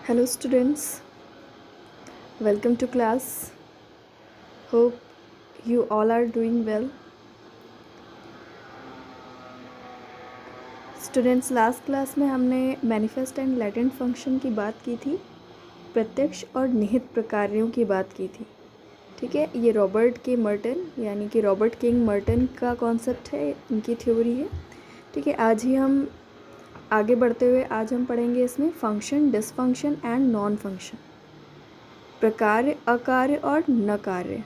Hello students, welcome to class. Hope you all are doing well. Students, last class में हमने manifest and latent function की बात की थी, प्रत्यक्ष और निहित प्रकार्यों की बात की थी। ठीक है, ये रॉबर्ट के मर्टन यानी कि रॉबर्ट किंग मर्टन का कॉन्सेप्ट है, इनकी थ्योरी है। ठीक है, आज ही हम आगे बढ़ते हुए आज हम पढ़ेंगे इसमें function, dysfunction and non function, प्रकार्य, अकार्य और न कार्य।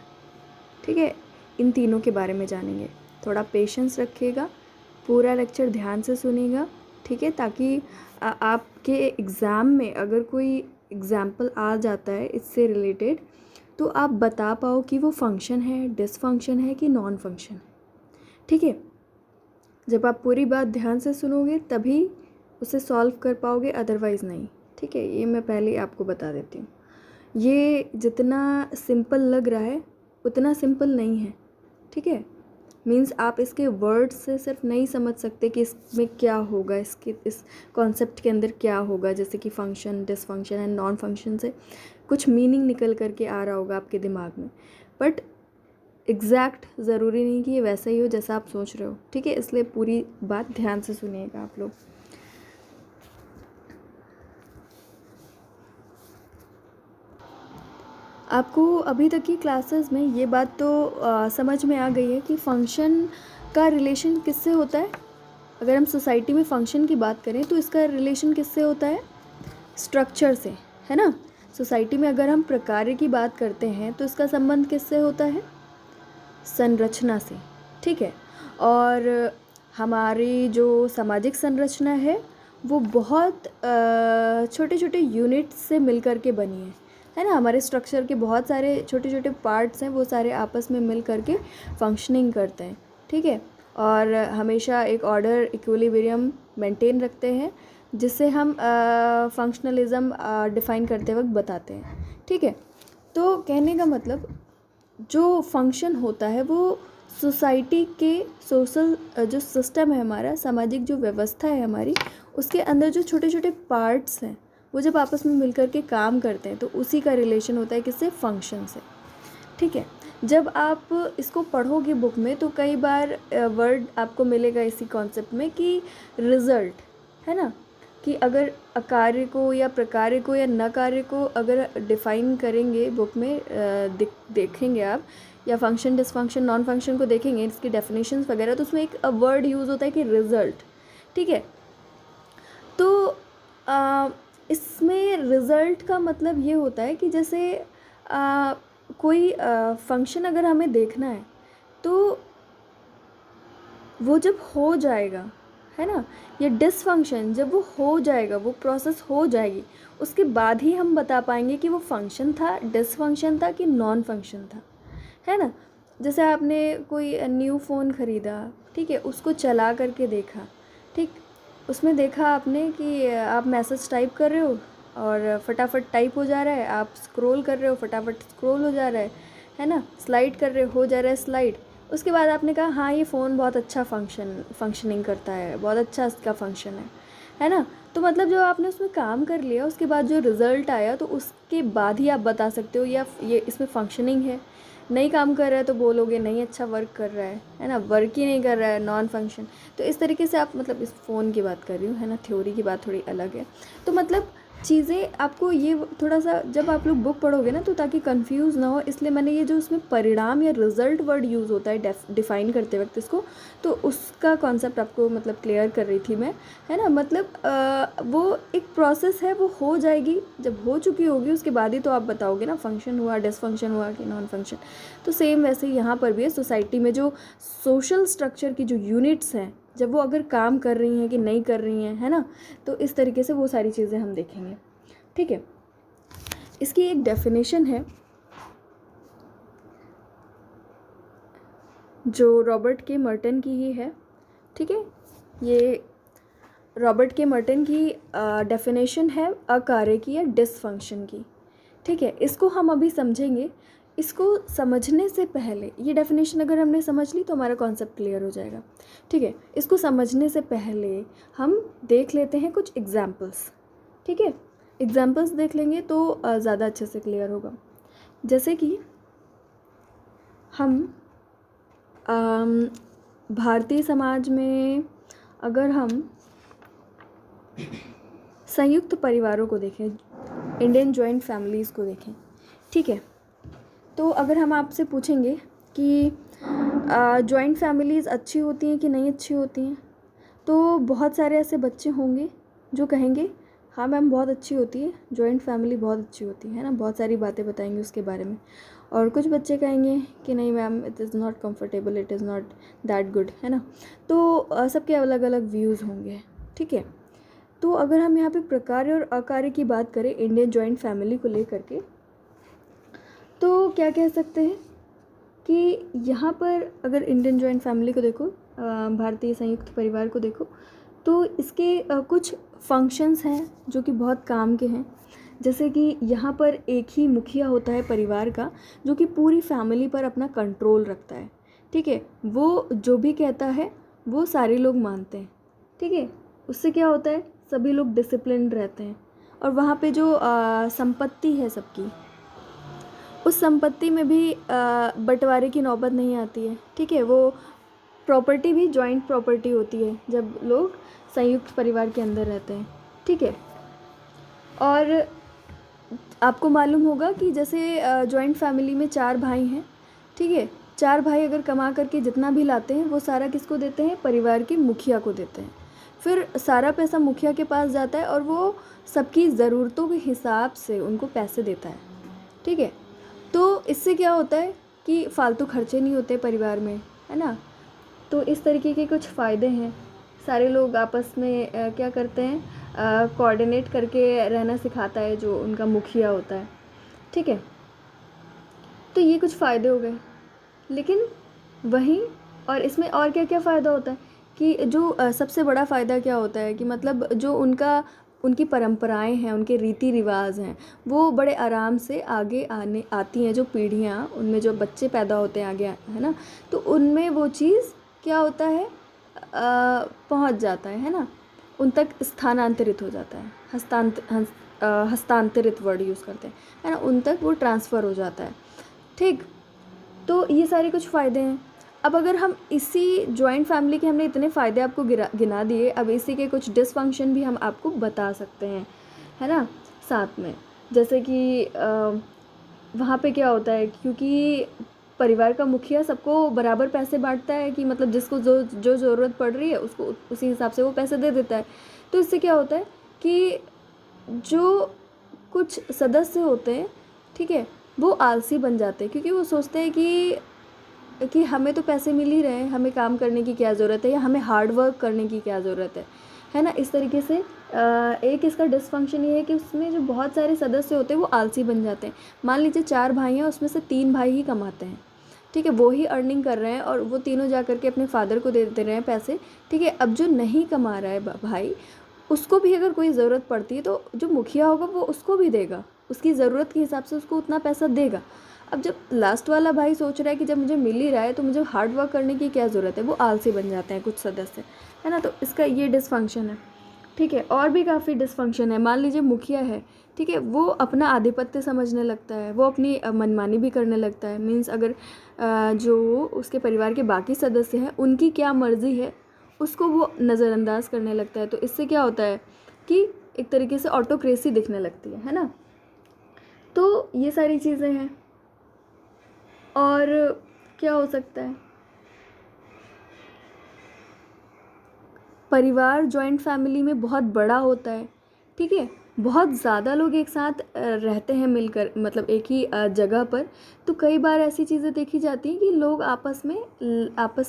ठीक है, इन तीनों के बारे में जानेंगे। थोड़ा पेशेंस रखिएगा, पूरा लेक्चर ध्यान से सुनिएगा। ठीक है, ताकि आपके एग्ज़ाम में अगर कोई एग्ज़ाम्पल आ जाता है इससे रिलेटेड तो आप बता पाओ कि वो फंक्शन है, डिसफंक्शन है कि नॉन फंक्शन है। ठीक है, जब आप पूरी बात ध्यान से सुनोगे तभी उसे सॉल्व कर पाओगे, अदरवाइज़ नहीं। ठीक है, ये मैं पहले ही आपको बता देती हूँ। ये जितना सिंपल लग रहा है उतना सिंपल नहीं है। ठीक है, मीन्स आप इसके वर्ड्स से सिर्फ नहीं समझ सकते कि इसमें क्या होगा, इस कॉन्सेप्ट के अंदर क्या होगा। जैसे कि function, dysfunction and non function से कुछ मीनिंग निकल करके आ रहा होगा आपके दिमाग में, बट एग्जैक्ट ज़रूरी नहीं कि ये वैसा ही हो जैसा आप सोच रहे हो। ठीक है, इसलिए पूरी बात ध्यान से सुनिएगा आप लोग। आपको अभी तक की क्लासेस में ये बात तो समझ में आ गई है कि फंक्शन का रिलेशन किससे होता है। अगर हम सोसाइटी में फंक्शन की बात करें तो इसका रिलेशन किससे होता है? स्ट्रक्चर से, है ना। सोसाइटी में अगर हम प्रकार्य की बात करते हैं तो इसका संबंध किससे होता है? संरचना से। ठीक है, और हमारी जो सामाजिक संरचना है वो बहुत छोटे छोटे यूनिट्स से मिलकर के बनी है ना। हमारे स्ट्रक्चर के बहुत सारे छोटे छोटे पार्ट्स हैं, वो सारे आपस में मिल करके फंक्शनिंग करते हैं। ठीक है, और हमेशा एक ऑर्डर, इक्विलिब्रियम मेंटेन रखते हैं, जिसे हम फंक्शनलिज्म डिफ़ाइन करते वक्त बताते हैं। ठीक है, तो कहने का मतलब जो फंक्शन होता है वो सोसाइटी के सोशल जो सिस्टम है हमारा, सामाजिक जो व्यवस्था है हमारी, उसके अंदर जो छोटे छोटे पार्ट्स हैं वो जब आपस में मिलकर के काम करते हैं तो उसी का रिलेशन होता है किससे? फंक्शन से। ठीक है, जब आप इसको पढ़ोगे बुक में तो कई बार वर्ड आपको मिलेगा इसी कॉन्सेप्ट में कि रिज़ल्ट, है ना। कि अगर अकार्य को या प्रकार्य को या न कार्य को अगर डिफ़ाइन करेंगे बुक में, देखेंगे आप, या फंक्शन, डिसफंक्शन, नॉन फंक्शन को देखेंगे, इसकी डेफिनेशंस वगैरह, तो उसमें एक वर्ड यूज़ होता है कि रिज़ल्ट। ठीक है, तो इसमें रिज़ल्ट का मतलब ये होता है कि जैसे कोई फंक्शन अगर हमें देखना है तो वो जब हो जाएगा, है ना, ये डिसफंक्शन जब वो हो जाएगा, वो प्रोसेस हो जाएगी, उसके बाद ही हम बता पाएंगे कि वो फंक्शन था, डिसफंक्शन था कि नॉन फंक्शन था, है ना। जैसे आपने कोई न्यू फ़ोन ख़रीदा, ठीक है, उसको चला करके देखा, ठीक, उसमें देखा आपने कि आप मैसेज टाइप कर रहे हो और फटाफट टाइप हो जा रहा है, आप स्क्रॉल कर रहे हो, फटाफट स्क्रॉल हो जा रहा है ना, स्लाइड कर रहे हो जा रहा है स्लाइड। उसके बाद आपने कहा हाँ ये फ़ोन बहुत अच्छा फंक्शनिंग करता है, बहुत अच्छा इसका फंक्शन है ना। तो मतलब जो आपने उसमें काम कर लिया, उसके बाद जो रिज़ल्ट आया तो उसके बाद ही आप बता सकते हो या ये इसमें फंक्शनिंग है। नहीं काम कर रहा है तो बोलोगे नहीं अच्छा वर्क कर रहा है ना, वर्क ही नहीं कर रहा है, नॉन फंक्शन। तो इस तरीके से आप, मतलब इस फ़ोन की बात कर रही हूँ, है ना, थ्योरी की बात थोड़ी अलग है। तो मतलब चीज़ें आपको ये थोड़ा सा जब आप लोग बुक पढ़ोगे ना तो ताकि कंफ्यूज ना हो, इसलिए मैंने ये जो उसमें परिणाम या रिज़ल्ट वर्ड यूज़ होता है डिफ़ाइन करते वक्त इसको, तो उसका कॉन्सेप्ट आपको मतलब क्लियर कर रही थी मैं, है ना। मतलब वो एक प्रोसेस है, वो हो जाएगी, जब हो चुकी होगी उसके बाद ही तो आप बताओगे ना फंक्शन हुआ, डिसफंक्शन हुआ कि नॉन फंक्शन। तो सेम वैसे ही यहाँ पर भी है, सोसाइटी में जो सोशल स्ट्रक्चर की जो यूनिट्स हैं, जब वो अगर काम कर रही हैं कि नहीं कर रही हैं, है ना, तो इस तरीके से वो सारी चीज़ें हम देखेंगे। ठीक है, इसकी एक डेफिनेशन है जो रॉबर्ट के मर्टन की ही है। ठीक है, ये रॉबर्ट के मर्टन की डेफिनेशन है अकार्य की या डिसफंक्शन की। ठीक है, इसको हम अभी समझेंगे। इसको समझने से पहले, ये डेफिनेशन अगर हमने समझ ली तो हमारा कॉन्सेप्ट क्लियर हो जाएगा। ठीक है, इसको समझने से पहले हम देख लेते हैं कुछ एग्जाम्पल्स। ठीक है, एग्जाम्पल्स देख लेंगे तो ज़्यादा अच्छे से क्लियर होगा। जैसे कि हम भारतीय समाज में अगर हम संयुक्त परिवारों को देखें, इंडियन जॉइंट फैमिलीज़ को देखें, ठीक है, तो अगर हम आपसे पूछेंगे कि जॉइंट फैमिलीज़ अच्छी होती हैं कि नहीं अच्छी होती हैं, तो बहुत सारे ऐसे बच्चे होंगे जो कहेंगे हाँ मैम बहुत अच्छी होती है, जॉइंट फैमिली बहुत अच्छी होती है ना, बहुत सारी बातें बताएंगे उसके बारे में। और कुछ बच्चे कहेंगे कि नहीं ma'am it is not comfortable, it is not that good, है ना। तो सबके अलग अलग व्यूज़ होंगे, ठीक है। तो अगर हम यहाँ पे प्रकार्य और अकार्य की बात करें इंडियन जॉइंट फैमिली को लेकर के, तो क्या कह सकते हैं कि यहाँ पर अगर इंडियन जॉइंट फैमिली को देखो, भारतीय संयुक्त परिवार को देखो, तो इसके कुछ फंक्शंस हैं जो कि बहुत काम के हैं। जैसे कि यहाँ पर एक ही मुखिया होता है परिवार का, जो कि पूरी फैमिली पर अपना कंट्रोल रखता है, ठीक है। वो जो भी कहता है वो सारे लोग मानते हैं, ठीक है। उससे क्या होता है, सभी लोग डिसिप्लिन रहते हैं। और वहाँ पे जो संपत्ति है सबकी, उस संपत्ति में भी बंटवारे की नौबत नहीं आती है, ठीक है। वो प्रॉपर्टी भी जॉइंट प्रॉपर्टी होती है जब लोग संयुक्त परिवार के अंदर रहते हैं, ठीक है। और आपको मालूम होगा कि जैसे जॉइंट फैमिली में 4 भाई हैं, ठीक है। 4 भाई अगर कमा करके जितना भी लाते हैं वो सारा किसको देते हैं, परिवार के मुखिया को देते हैं। फिर सारा पैसा मुखिया के पास जाता है और वो सबकी ज़रूरतों के हिसाब से उनको पैसे देता है, ठीक है। तो इससे क्या होता है कि फालतू खर्चे नहीं होते परिवार में, है ना। तो इस तरीके के कुछ फ़ायदे हैं। सारे लोग आपस में क्या करते हैं, कोऑर्डिनेट करके रहना सिखाता है जो उनका मुखिया होता है, ठीक है। तो ये कुछ फ़ायदे हो गए। लेकिन वहीं और इसमें और क्या क्या फ़ायदा होता है कि जो सबसे बड़ा फ़ायदा क्या होता है कि मतलब जो उनकी परंपराएं हैं, उनके रीति रिवाज हैं, वो बड़े आराम से आगे आती हैं। जो पीढ़ियाँ, उनमें जो बच्चे पैदा होते हैं आगे, है ना, तो उनमें वो चीज़ क्या होता है, पहुंच जाता है ना, उन तक स्थानांतरित हो जाता है। हस्तांतरित वर्ड यूज़ करते हैं, है ना, उन तक वो ट्रांसफ़र हो जाता है, ठीक। तो ये सारे कुछ फ़ायदे हैं। अब अगर हम इसी जॉइंट फैमिली के, हमने इतने फ़ायदे आपको गिना दिए, अब इसी के कुछ डिसफंक्शन भी हम आपको बता सकते हैं, है ना, साथ में। जैसे कि वहाँ पे क्या होता है, क्योंकि परिवार का मुखिया सबको बराबर पैसे बांटता है कि मतलब जिसको जो जो ज़रूरत पड़ रही है उसको उसी हिसाब से वो पैसे दे देता है। तो इससे क्या होता है कि जो कुछ सदस्य होते हैं, ठीक है, वो आलसी बन जाते हैं, क्योंकि वो सोचते हैं कि हमें तो पैसे मिल ही रहे हैं, हमें काम करने की क्या ज़रूरत है, या हमें हार्ड वर्क करने की क्या ज़रूरत है ना। इस तरीके से एक इसका डिसफंक्शन ये है कि उसमें जो बहुत सारे सदस्य होते हैं वो आलसी बन जाते हैं। मान लीजिए 4 भाई हैं, उसमें से 3 भाई ही कमाते हैं, ठीक है, वो ही अर्निंग कर रहे हैं और वो तीनों जा कर के अपने फादर को दे दे रहे हैं पैसे, ठीक है। अब जो नहीं कमा रहा है भाई, उसको भी अगर कोई ज़रूरत पड़ती है तो जो मुखिया होगा वो उसको भी देगा, उसकी ज़रूरत के हिसाब से उसको उतना पैसा देगा। अब जब लास्ट वाला भाई सोच रहा है कि जब मुझे मिल ही रहा है तो मुझे हार्ड वर्क करने की क्या ज़रूरत है, वो आलसी बन जाते हैं कुछ सदस्य, है ना। तो इसका ये डिसफंक्शन है, ठीक है। और भी काफ़ी डिसफंक्शन है। मान लीजिए मुखिया है, ठीक है, वो अपना आधिपत्य समझने लगता है, वो अपनी मनमानी भी करने लगता है। मीन्स अगर जो उसके परिवार के बाकी सदस्य हैं उनकी क्या मर्ज़ी है उसको वो नज़रअंदाज करने लगता है। तो इससे क्या होता है कि एक तरीके से ऑटोक्रेसी दिखने लगती है ना। तो ये सारी चीज़ें हैं। और क्या हो सकता है, परिवार जॉइंट फैमिली में बहुत बड़ा होता है, ठीक है, बहुत ज़्यादा लोग एक साथ रहते हैं मिलकर, मतलब एक ही जगह पर। तो कई बार ऐसी चीज़ें देखी जाती हैं कि लोग आपस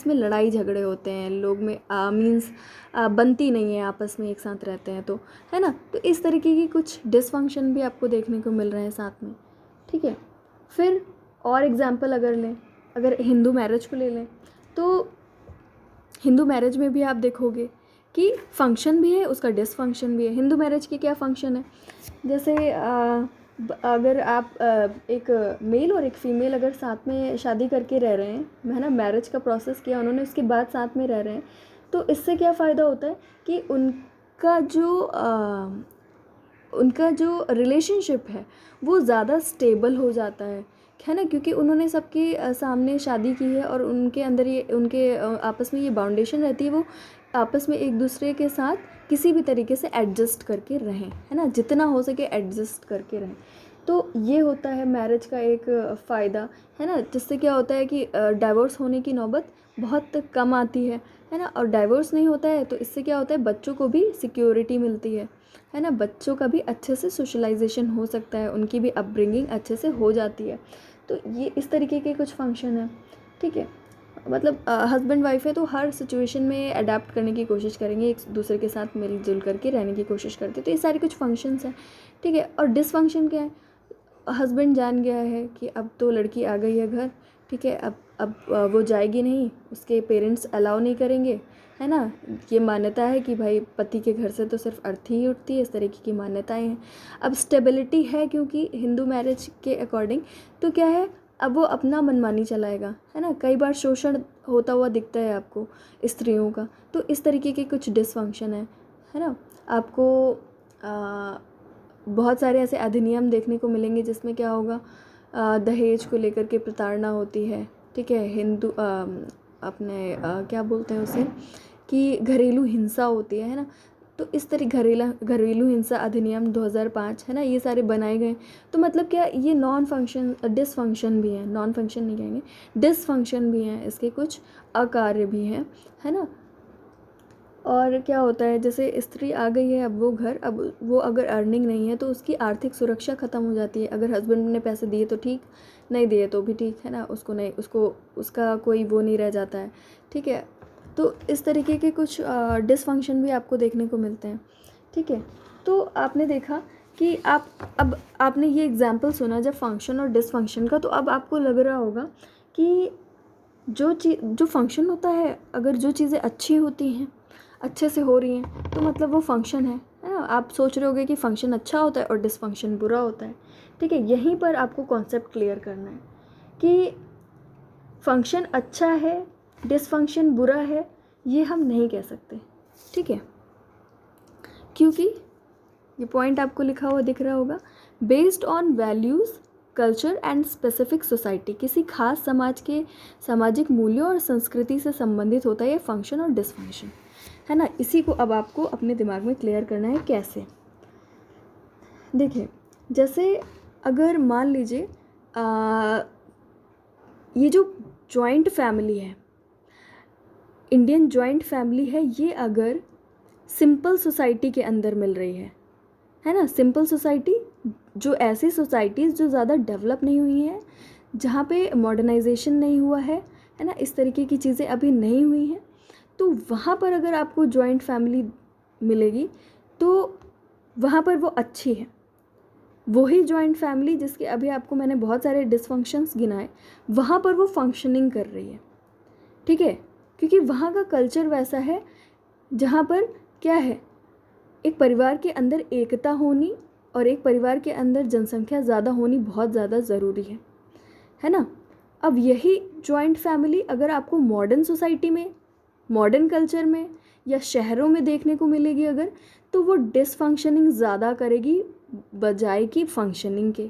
में लड़ाई झगड़े होते हैं, लोग में मीन्स बनती नहीं है, आपस में एक साथ रहते हैं तो, है ना। तो इस तरीके की कुछ डिसफंक्शन भी आपको देखने को मिल रहे हैं साथ में, ठीक है। फिर और एग्जाम्पल अगर लें, अगर हिंदू मैरिज को ले लें, तो हिंदू मैरिज में भी आप देखोगे कि फंक्शन भी है, उसका डिसफंक्शन भी है। हिंदू मैरिज के क्या फंक्शन है, जैसे अगर आप एक मेल और एक फ़ीमेल अगर साथ में शादी करके रह रहे हैं, है ना, मैरिज का प्रोसेस किया उन्होंने, उसके बाद साथ में रह रहे हैं, तो इससे क्या फ़ायदा होता है कि उनका जो उनका जो रिलेशनशिप है वो ज़्यादा स्टेबल हो जाता है ना, क्योंकि उन्होंने सबके सामने शादी की है और उनके अंदर ये उनके आपस में ये बाउंडेशन रहती है, वो आपस में एक दूसरे के साथ किसी भी तरीके से एडजस्ट करके रहें, है ना, जितना हो सके एडजस्ट करके रहें। तो ये होता है मैरिज का एक फ़ायदा, है ना, जिससे क्या होता है कि डाइवोर्स होने की नौबत बहुत कम आती है ना। और डाइवोर्स नहीं होता है तो इससे क्या होता है, बच्चों को भी सिक्योरिटी मिलती है ना, बच्चों का भी अच्छे से सोशलाइजेशन हो सकता है, उनकी भी अपब्रिंगिंग अच्छे से हो जाती है। तो ये इस तरीके के कुछ फंक्शन हैं, ठीक है। मतलब हस्बैंड वाइफ है तो हर सिचुएशन में अडेप्ट करने की कोशिश करेंगे, एक दूसरे के साथ मिलजुल करके रहने की कोशिश करते हैं। तो ये सारे कुछ फंक्शंस हैं, ठीक है। और डिसफंक्शन क्या है, हस्बैंड जान गया है कि अब तो लड़की आ गई है घर, ठीक है, अब वो जाएगी नहीं, उसके पेरेंट्स अलाउ नहीं करेंगे, है ना। ये मान्यता है कि भाई पति के घर से तो सिर्फ अर्थी ही उठती है, इस तरीके की मान्यताएं हैं। अब स्टेबिलिटी है क्योंकि हिंदू मैरिज के अकॉर्डिंग, तो क्या है, अब वो अपना मनमानी चलाएगा, है ना। कई बार शोषण होता हुआ दिखता है आपको स्त्रियों का, तो इस तरीके के कुछ डिसफंक्शन है ना। आपको बहुत सारे ऐसे अधिनियम देखने को मिलेंगे जिसमें क्या होगा, दहेज को लेकर के प्रताड़ना होती है, ठीक है। हिंदू अपने क्या बोलते हैं उसे, कि घरेलू हिंसा होती है ना। तो इस तरह घरेलू हिंसा अधिनियम 2005, है ना, ये सारे बनाए गए। तो मतलब क्या, ये नॉन फंक्शन डिसफंक्शन भी हैं, नॉन फंक्शन नहीं कहेंगे, डिसफंक्शन भी हैं, इसके कुछ अकार्य भी हैं, है ना। और क्या होता है, जैसे स्त्री आ गई है अब वो घर, अब वो अगर अर्निंग नहीं है तो उसकी आर्थिक सुरक्षा ख़त्म हो जाती है। अगर हस्बैंड ने पैसे दिए तो ठीक, नहीं दिए तो भी ठीक, है ना, उसको नहीं, उसको उसका कोई वो नहीं रह जाता है, ठीक है। तो इस तरीके के कुछ डिसफंक्शन भी आपको देखने को मिलते हैं, ठीक है। तो आपने देखा कि अब आपने ये एग्जाम्पल सुना जब फंक्शन और डिसफंक्शन का, तो अब आपको लग रहा होगा कि जो फंक्शन होता है, अगर जो चीज़ें अच्छी होती हैं, अच्छे से हो रही हैं, तो मतलब वो फंक्शन है ना। आप सोच रहे होगे कि फंक्शन अच्छा होता है और डिसफंक्शन बुरा होता है, ठीक है। यहीं पर आपको कॉन्सेप्ट क्लियर करना है कि फंक्शन अच्छा है, डिसफंक्शन बुरा है, ये हम नहीं कह सकते, ठीक है। क्योंकि ये पॉइंट आपको लिखा हुआ दिख रहा होगा, based on values, culture and specific society, किसी खास समाज के सामाजिक मूल्यों और संस्कृति से संबंधित होता है ये फंक्शन और डिसफंक्शन, है ना। इसी को अब आपको अपने दिमाग में क्लियर करना है। कैसे, देखिए, जैसे अगर मान लीजिए ये जो जॉइंट फैमिली है, इंडियन जॉइंट फैमिली है, ये अगर सिंपल सोसाइटी के अंदर मिल रही है ना, सिंपल सोसाइटी, जो ऐसी सोसाइटीज़ जो ज़्यादा डेवलप नहीं हुई हैं, जहाँ पे मॉडर्नाइजेशन नहीं हुआ है ना, इस तरीके की चीज़ें अभी नहीं हुई हैं, तो वहाँ पर अगर आपको जॉइंट फैमिली मिलेगी तो वहाँ पर वो अच्छी है। वही जॉइंट फैमिली जिसके अभी आपको मैंने बहुत सारे डिसफंक्शंस गिनाए, वहाँ पर वो फंक्शनिंग कर रही है, ठीक है, क्योंकि वहाँ का कल्चर वैसा है जहाँ पर क्या है, एक परिवार के अंदर एकता होनी और एक परिवार के अंदर जनसंख्या ज़्यादा होनी बहुत ज़्यादा ज़रूरी है ना। अब यही जॉइंट फैमिली अगर आपको मॉडर्न सोसाइटी में, मॉडर्न कल्चर में या शहरों में देखने को मिलेगी अगर, तो वो डिसफंक्शनिंग ज़्यादा करेगी बजाय की फंक्शनिंग के,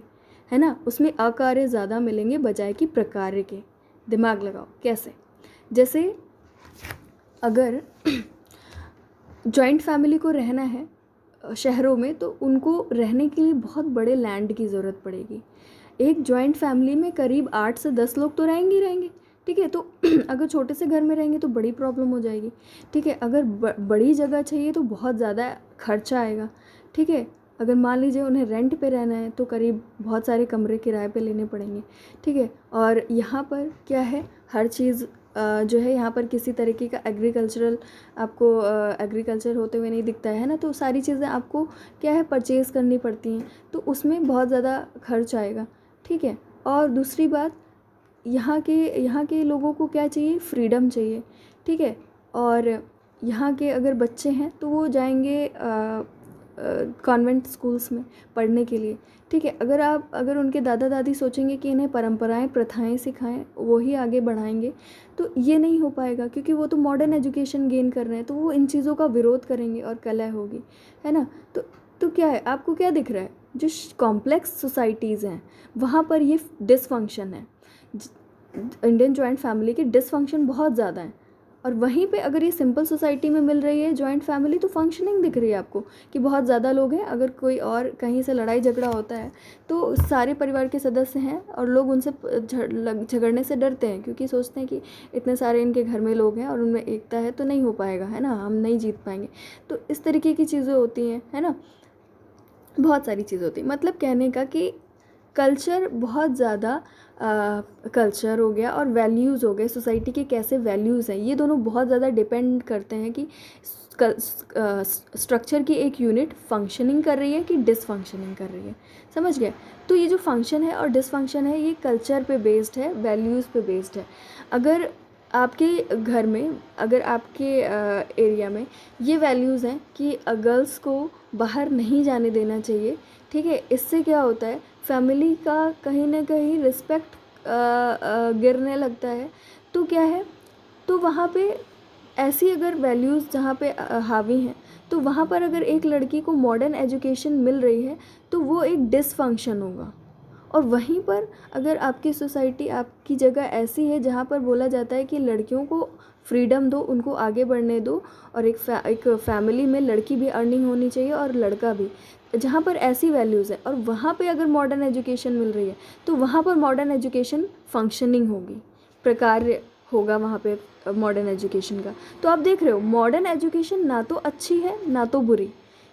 है ना। उसमें अकार्य ज़्यादा मिलेंगे बजाय की प्रकार्य के। दिमाग लगाओ कैसे, जैसे अगर जॉइंट फैमिली को रहना है शहरों में, तो उनको रहने के लिए बहुत बड़े लैंड की ज़रूरत पड़ेगी। एक जॉइंट फैमिली में करीब 8 से 10 लोग तो रहेंगे ही रहेंगे, ठीक है। तो अगर छोटे से घर में रहेंगे तो बड़ी प्रॉब्लम हो जाएगी, ठीक है। अगर बड़ी जगह चाहिए तो बहुत ज़्यादा खर्चा आएगा, ठीक है। अगर मान लीजिए उन्हें रेंट पे रहना है तो करीब बहुत सारे कमरे किराए पे लेने पड़ेंगे, ठीक है। और यहाँ पर क्या है, हर चीज़ जो है यहाँ पर किसी तरीके का एग्रीकल्चरल आपको एग्रीकल्चर होते हुए नहीं दिखता है ना, तो सारी चीज़ें आपको क्या है परचेज़ करनी पड़ती हैं, तो उसमें बहुत ज़्यादा खर्च आएगा, ठीक है। और दूसरी बात, यहाँ के लोगों को क्या चाहिए, फ्रीडम चाहिए, ठीक है। और यहाँ के अगर बच्चे हैं तो वो जाएंगे कॉन्वेंट स्कूल्स में पढ़ने के लिए, ठीक है। अगर उनके दादा दादी सोचेंगे कि इन्हें परंपराएं प्रथाएं सिखाएं, वो ही आगे बढ़ाएंगे, तो ये नहीं हो पाएगा, क्योंकि वो तो मॉडर्न एजुकेशन गेन कर रहे हैं, तो वो इन चीज़ों का विरोध करेंगे और कलह होगी, है ना। तो तो क्या है, आपको क्या दिख रहा है, जो कॉम्प्लेक्स सोसाइटीज़ हैं वहाँ पर ये डिसफंक्शन है। इंडियन जॉइंट फैमिली के डिसफंक्शन बहुत ज़्यादा है, और वहीं पे अगर ये सिंपल सोसाइटी में मिल रही है जॉइंट फैमिली, तो फंक्शनिंग दिख रही है आपको कि बहुत ज़्यादा लोग हैं। अगर कोई और कहीं से लड़ाई झगड़ा होता है तो सारे परिवार के सदस्य हैं और लोग उनसे झगड़ने से डरते हैं, क्योंकि सोचते हैं कि इतने सारे इनके घर में लोग हैं और उनमें एकता है तो नहीं हो पाएगा, है ना, हम नहीं जीत पाएंगे। तो इस तरीके की चीज़ें होती हैं, है ना, बहुत सारी चीज़ होती है। मतलब कहने का कि कल्चर बहुत ज़्यादा, कल्चर हो गया और वैल्यूज़ हो गए, सोसाइटी के कैसे वैल्यूज़ हैं, ये दोनों बहुत ज़्यादा डिपेंड करते हैं कि स्ट्रक्चर की एक यूनिट फंक्शनिंग कर रही है कि डिसफंक्शनिंग कर रही है। समझ गए? तो ये जो फंक्शन है और डिसफंक्शन है ये कल्चर पे बेस्ड है, वैल्यूज़ पे बेस्ड है। अगर आपके घर में, अगर आपके एरिया में ये वैल्यूज़ हैं कि गर्ल्स को बाहर नहीं जाने देना चाहिए, ठीक है, इससे क्या होता है, फैमिली का कहीं ना कहीं रिस्पेक्ट गिरने लगता है। तो क्या है, तो वहाँ पे ऐसी अगर वैल्यूज़ जहाँ पे हावी हैं, तो वहाँ पर अगर एक लड़की को मॉडर्न एजुकेशन मिल रही है तो वो एक डिसफंक्शन होगा। और वहीं पर अगर आपकी सोसाइटी, आपकी जगह ऐसी है जहाँ पर बोला जाता है कि लड़कियों को फ्रीडम दो, उनको आगे बढ़ने दो, और एक फैमिली में लड़की भी अर्निंग होनी चाहिए और लड़का भी, जहाँ पर ऐसी वैल्यूज़ है और वहाँ पे अगर मॉडर्न एजुकेशन मिल रही है तो वहाँ पर मॉडर्न एजुकेशन फंक्शनिंग होगी, प्रकार्य होगा वहाँ पे मॉडर्न एजुकेशन का। तो आप देख रहे हो मॉडर्न एजुकेशन ना तो अच्छी है ना तो बुरी,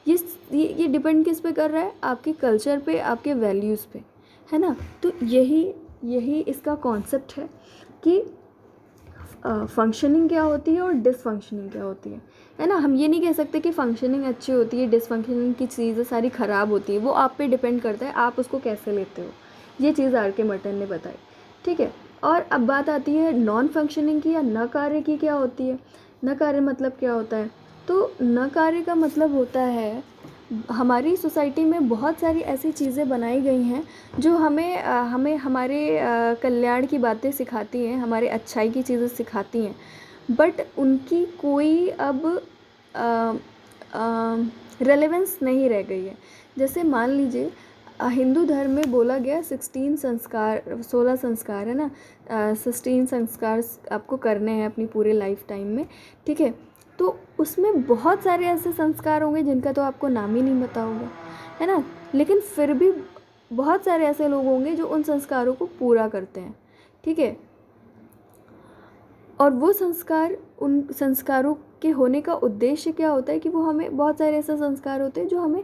ये डिपेंड किस पे कर रहा है, आपके कल्चर पे, आपके वैल्यूज़ पे, है ना। तो यही इसका कॉन्सेप्ट है कि फंक्शनिंग क्या होती है और डिसफंक्शनिंग क्या होती है ना। हम ये नहीं कह सकते कि फंक्शनिंग अच्छी होती है, डिसफंक्शनिंग की चीज़ें सारी ख़राब होती है, वो आप पे डिपेंड करता है आप उसको कैसे लेते हो। ये चीज़ आर के मर्टन ने बताई, ठीक है। और अब बात आती है नॉन फंक्शनिंग की या न कार्य की, क्या होती है न कार्य, मतलब क्या होता है। तो न कार्य का मतलब होता है, हमारी सोसाइटी में बहुत सारी ऐसी चीज़ें बनाई गई हैं जो हमें हमारे कल्याण की बातें सिखाती हैं, हमारे अच्छाई की चीज़ें सिखाती हैं, बट उनकी कोई अब रेलेवेंस नहीं रह गई है। जैसे मान लीजिए हिंदू धर्म में बोला गया 16 संस्कार है ना, 16 संस्कार आपको करने हैं अपनी पूरे लाइफ टाइम में, ठीक है। तो उसमें बहुत सारे ऐसे संस्कार होंगे जिनका तो आपको नाम ही नहीं पता होगा, है ना, लेकिन फिर भी बहुत सारे ऐसे लोग होंगे जो उन संस्कारों को पूरा करते हैं, ठीक है। और वो संस्कार, उन संस्कारों के होने का उद्देश्य क्या होता है कि वो हमें, बहुत सारे ऐसे संस्कार होते हैं जो हमें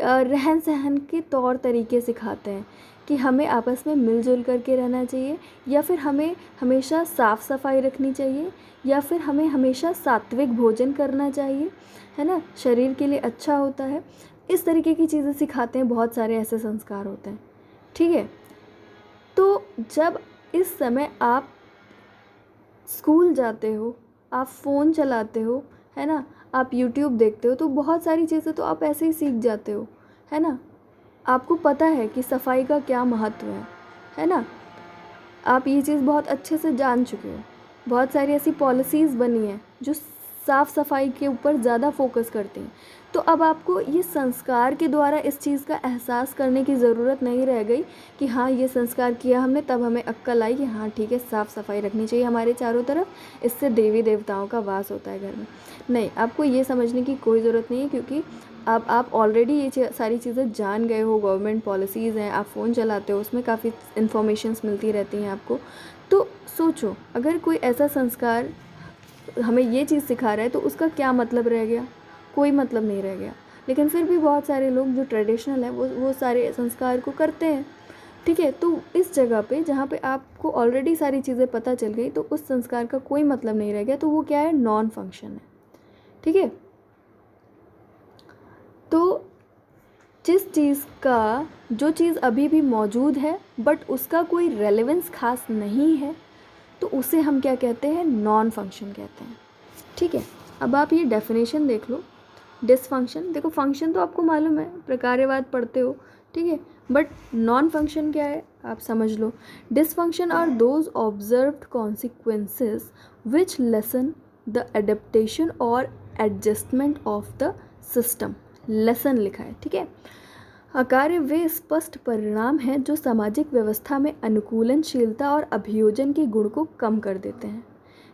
रहन सहन के तौर तरीके सिखाते हैं कि हमें आपस में मिलजुल करके रहना चाहिए, या फिर हमें हमेशा साफ़ सफाई रखनी चाहिए, या फिर हमें हमेशा सात्विक भोजन करना चाहिए, है ना, शरीर के लिए अच्छा होता है। इस तरीके की चीज़ें सिखाते हैं, बहुत सारे ऐसे संस्कार होते हैं, ठीक है। तो जब इस समय आप स्कूल जाते हो, आप फ़ोन चलाते हो, है ना, आप यूट्यूब देखते हो, तो बहुत सारी चीज़ें तो आप ऐसे ही सीख जाते हो, है ना। आपको पता है कि सफाई का क्या महत्व है ना, आप ये चीज़ बहुत अच्छे से जान चुके हो। बहुत सारी ऐसी पॉलिसीज़ बनी हैं जो साफ़ सफाई के ऊपर ज़्यादा फोकस करती हैं। तो अब आपको ये संस्कार के द्वारा इस चीज़ का एहसास करने की ज़रूरत नहीं रह गई कि हाँ ये संस्कार किया हमने, तब हमें अक्ल आई कि हाँ ठीक है, साफ़ सफाई रखनी चाहिए हमारे चारों तरफ, इससे देवी देवताओं का वास होता है घर में। नहीं, आपको ये समझने की कोई ज़रूरत नहीं है, क्योंकि आप ऑलरेडी ये सारी चीज़ें जान गए हो। गवर्नमेंट पॉलिसीज़ हैं, आप फ़ोन चलाते हो, उसमें काफ़ी इन्फॉर्मेशंस मिलती रहती हैं आपको। तो सोचो, अगर कोई ऐसा संस्कार हमें ये चीज़ सिखा रहा है तो उसका क्या मतलब रह गया, कोई मतलब नहीं रह गया। लेकिन फिर भी बहुत सारे लोग जो ट्रेडिशनल है वो सारे संस्कार को करते हैं, ठीक है। तो इस जगह पे जहाँ पे आपको ऑलरेडी सारी चीज़ें पता चल गई, तो उस संस्कार का कोई मतलब नहीं रह गया, तो वो क्या है, नॉन फंक्शन है, ठीक है। तो जिस चीज़ का, जो चीज़ अभी भी मौजूद है बट उसका कोई रेलेवेंस खास नहीं है, तो उसे हम क्या कहते हैं, नॉन फंक्शन कहते हैं, ठीक है। अब आप ये डेफिनेशन देख लो, डिसफंक्शन, देखो फंक्शन तो आपको मालूम है, प्रकार्यवाद पढ़ते हो, ठीक है, बट नॉन फंक्शन क्या है आप समझ लो। Dysfunction are those observed consequences which lessen the adaptation or adjustment of the system. Lessen लिखा है, ठीक है। अकार्य वे स्पष्ट परिणाम हैं जो सामाजिक व्यवस्था में अनुकूलनशीलता और अभियोजन के गुण को कम कर देते हैं,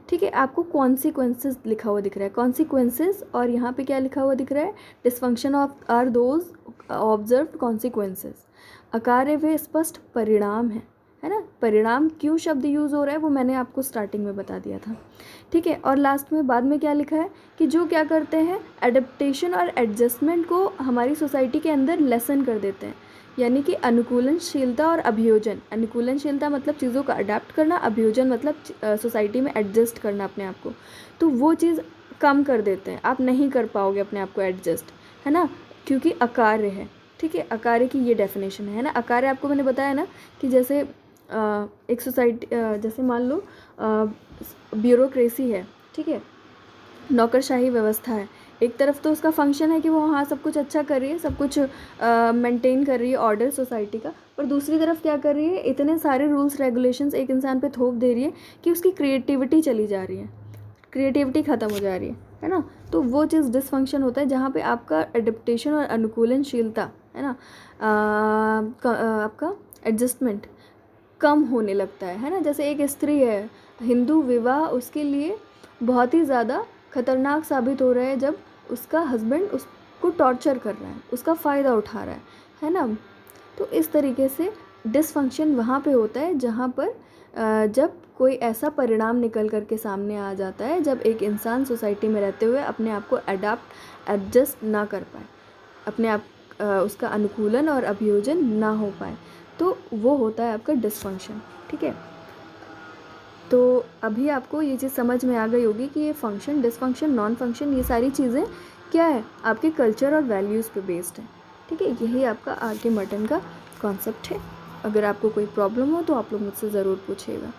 ठीक है। आपको कॉन्सिक्वेंसेस लिखा हुआ दिख रहा है, कॉन्सिक्वेंसेस, और यहाँ पे क्या लिखा हुआ दिख रहा है, dysfunction of are those observed consequences. अकार्य वे स्पष्ट परिणाम है ना। परिणाम क्यों शब्द यूज़ हो रहा है वो मैंने आपको स्टार्टिंग में बता दिया था, ठीक है। और लास्ट में बाद में क्या लिखा है कि जो क्या करते हैं, एडेप्टेशन और एडजस्टमेंट को हमारी सोसाइटी के अंदर लेसन कर देते हैं, यानी कि अनुकूलनशीलता और अभियोजन। अनुकूलनशीलता मतलब चीज़ों का अडेप्ट करना, अभियोजन मतलब सोसाइटी में एडजस्ट करना अपने आप को, तो वो चीज़ कम कर देते हैं, आप नहीं कर पाओगे अपने आप को एडजस्ट, है ना, क्योंकि अकार्य है, ठीक है। अकार्य की ये डेफिनेशन है ना। अकार्य आपको मैंने बताया ना कि जैसे एक सोसाइटी, जैसे मान लो ब्यूरोक्रेसी है, ठीक है, नौकरशाही व्यवस्था है। एक तरफ तो उसका फंक्शन है कि वो हाँ सब कुछ अच्छा कर रही है, सब कुछ मेंटेन कर रही है ऑर्डर सोसाइटी का, पर दूसरी तरफ क्या कर रही है, इतने सारे रूल्स रेगुलेशंस एक इंसान पे थोप दे रही है कि उसकी क्रिएटिविटी चली जा रही है, क्रिएटिविटी ख़त्म हो जा रही है ना। तो वो चीज़ डिसफंक्शन होता है जहाँ पे आपका एडेप्टेशन और अनुकूलनशीलता, है ना, आपका एडजस्टमेंट कम होने लगता है ना। जैसे एक स्त्री है, हिंदू विवाह उसके लिए बहुत ही ज़्यादा खतरनाक साबित हो रहा है जब उसका हस्बैंड उसको टॉर्चर कर रहा है, उसका फ़ायदा उठा रहा है ना। तो इस तरीके से डिसफंक्शन वहाँ पे होता है जहाँ पर जब कोई ऐसा परिणाम निकल कर के सामने आ जाता है जब एक इंसान सोसाइटी में रहते हुए अपने आप को अडाप्ट एडजस्ट ना कर पाए, अपने आप उसका अनुकूलन और अभियोजन ना हो पाए, तो वो होता है आपका डिसफंक्शन, ठीक है। तो अभी आपको ये चीज़ समझ में आ गई होगी कि ये फंक्शन, डिसफंक्शन, नॉन फंक्शन, ये सारी चीज़ें क्या है, आपके कल्चर और वैल्यूज़ पे बेस्ड है, ठीक है। यही आपका आर के मर्टन का कॉन्सेप्ट है। अगर आपको कोई प्रॉब्लम हो तो आप लोग मुझसे ज़रूर पूछिएगा।